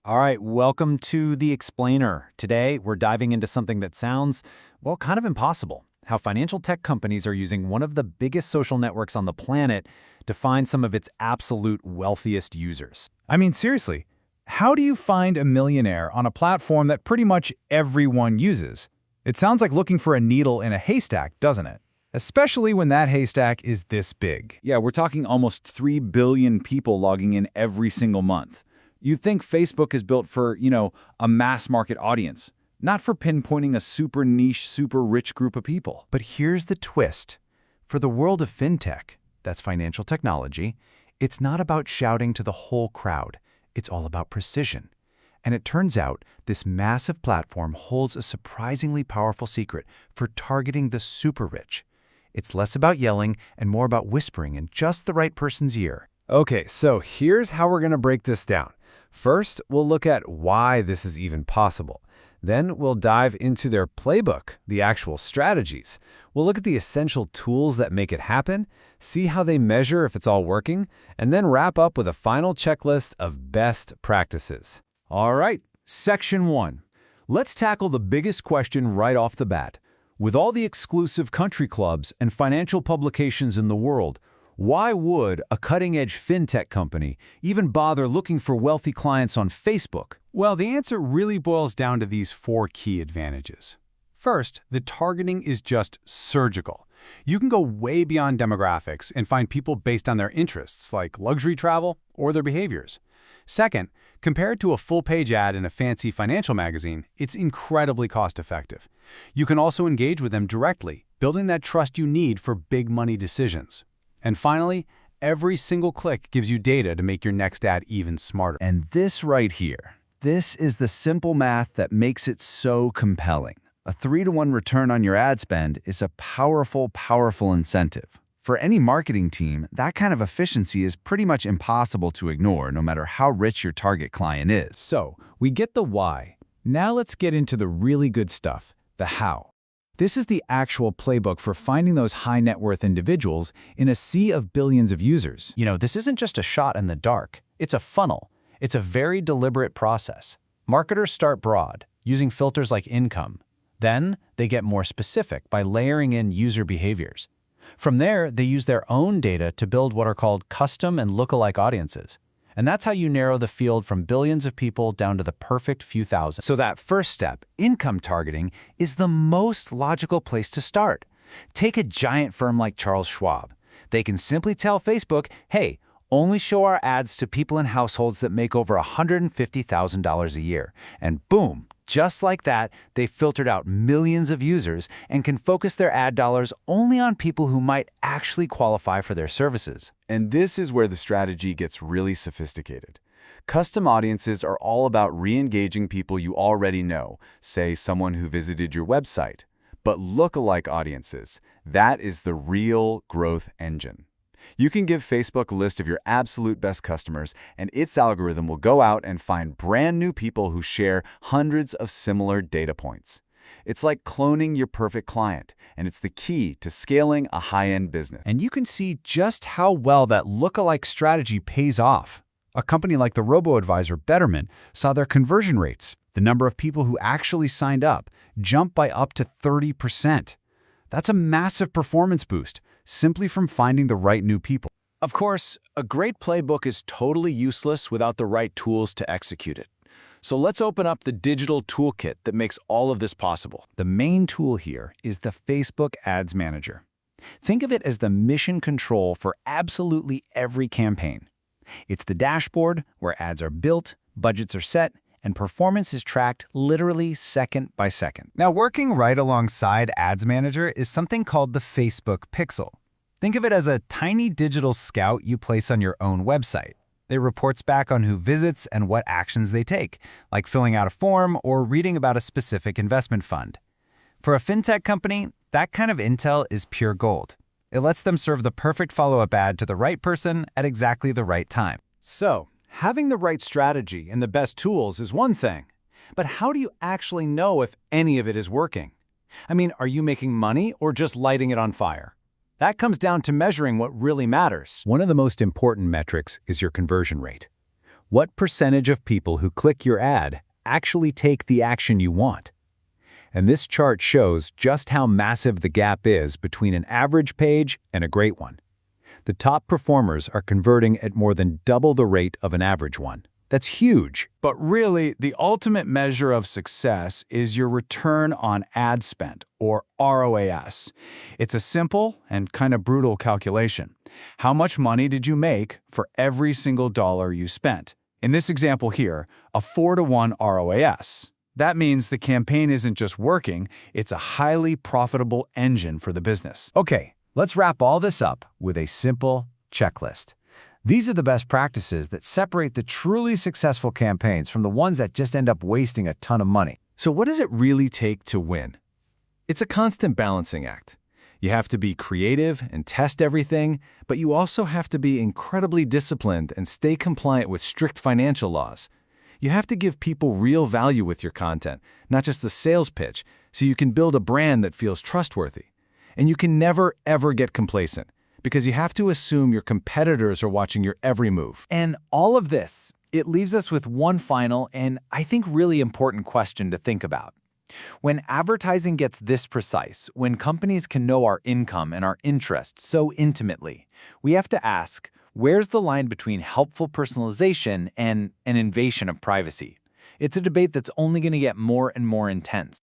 All right, welcome to The Explainer. Today, we're diving into something that sounds, well, kind of impossible. How financial tech companies are using one of the biggest social networks on the planet to find some of its absolute wealthiest users. I mean, seriously, how do you find a millionaire on a platform that pretty much everyone uses? It sounds like looking for a needle in a haystack, doesn't it? Especially when that haystack is this big. Yeah, we're talking almost 3 billion people logging in every single month. You'd think Facebook is built for, a mass market audience, not for pinpointing a super niche, super rich group of people. But here's the twist. For the world of fintech, that's financial technology, it's not about shouting to the whole crowd. It's all about precision. And it turns out this massive platform holds a surprisingly powerful secret for targeting the super rich. It's less about yelling and more about whispering in just the right person's ear. Okay, so here's how we're going to break this down. First, we'll look at why this is even possible. Then we'll dive into their playbook, the actual strategies. We'll look at the essential tools that make it happen, see how they measure if it's all working, and then wrap up with a final checklist of best practices. All right, Section 1. Let's tackle the biggest question right off the bat. With all the exclusive country clubs and financial publications in the world, why would a cutting-edge fintech company even bother looking for wealthy clients on Facebook? Well, the answer really boils down to these 4 key advantages. First, the targeting is just surgical. You can go way beyond demographics and find people based on their interests, like luxury travel or their behaviors. Second, compared to a full-page ad in a fancy financial magazine, it's incredibly cost-effective. You can also engage with them directly, building that trust you need for big money decisions. And finally, every single click gives you data to make your next ad even smarter. And this right here, this is the simple math that makes it so compelling. A 3-to-1 return on your ad spend is a powerful, powerful incentive. For any marketing team, that kind of efficiency is pretty much impossible to ignore, no matter how rich your target client is. So, we get the why. Now let's get into the really good stuff, the how. This is the actual playbook for finding those high net worth individuals in a sea of billions of users. This isn't just a shot in the dark. It's a funnel. It's a very deliberate process. Marketers start broad, using filters like income. Then, they get more specific by layering in user behaviors. From there, they use their own data to build what are called custom and lookalike audiences. And that's how you narrow the field from billions of people down to the perfect few thousand. So that first step, income targeting, is the most logical place to start. Take a giant firm like Charles Schwab. They can simply tell Facebook, hey, only show our ads to people in households that make over $150,000 a year. And boom, just like that, they filtered out millions of users and can focus their ad dollars only on people who might actually qualify for their services. And this is where the strategy gets really sophisticated. Custom audiences are all about re-engaging people you already know, say someone who visited your website. But lookalike audiences, that is the real growth engine. You can give Facebook a list of your absolute best customers, and its algorithm will go out and find brand new people who share hundreds of similar data points. It's like cloning your perfect client, and it's the key to scaling a high-end business. And you can see just how well that lookalike strategy pays off. A company like the robo-advisor Betterment saw their conversion rates, the number of people who actually signed up, jump by up to 30%. That's a massive performance boost, simply from finding the right new people. Of course, a great playbook is totally useless without the right tools to execute it. So let's open up the digital toolkit that makes all of this possible. The main tool here is the Facebook Ads Manager. Think of it as the mission control for absolutely every campaign. It's the dashboard where ads are built, budgets are set, and performance is tracked literally second by second. Now, working right alongside Ads Manager is something called the Facebook Pixel. Think of it as a tiny digital scout you place on your own website. It reports back on who visits and what actions they take, like filling out a form or reading about a specific investment fund. For a fintech company, that kind of intel is pure gold. It lets them serve the perfect follow-up ad to the right person at exactly the right time. So, having the right strategy and the best tools is one thing. But how do you actually know if any of it is working? I mean, are you making money or just lighting it on fire? That comes down to measuring what really matters. One of the most important metrics is your conversion rate. What percentage of people who click your ad actually take the action you want? And this chart shows just how massive the gap is between an average page and a great one. The top performers are converting at more than double the rate of an average one. That's huge. But really, the ultimate measure of success is your return on ad spend, or ROAS. It's a simple and kind of brutal calculation. How much money did you make for every single dollar you spent? In this example here, a 4-to-1 ROAS. That means the campaign isn't just working, it's a highly profitable engine for the business. Okay, let's wrap all this up with a simple checklist. These are the best practices that separate the truly successful campaigns from the ones that just end up wasting a ton of money. So what does it really take to win? It's a constant balancing act. You have to be creative and test everything, but you also have to be incredibly disciplined and stay compliant with strict financial laws. You have to give people real value with your content, not just a sales pitch, so you can build a brand that feels trustworthy. And you can never, ever get complacent, because you have to assume your competitors are watching your every move. And all of this, it leaves us with one final and I think really important question to think about. When advertising gets this precise, when companies can know our income and our interests so intimately, we have to ask, where's the line between helpful personalization and an invasion of privacy? It's a debate that's only going to get more and more intense.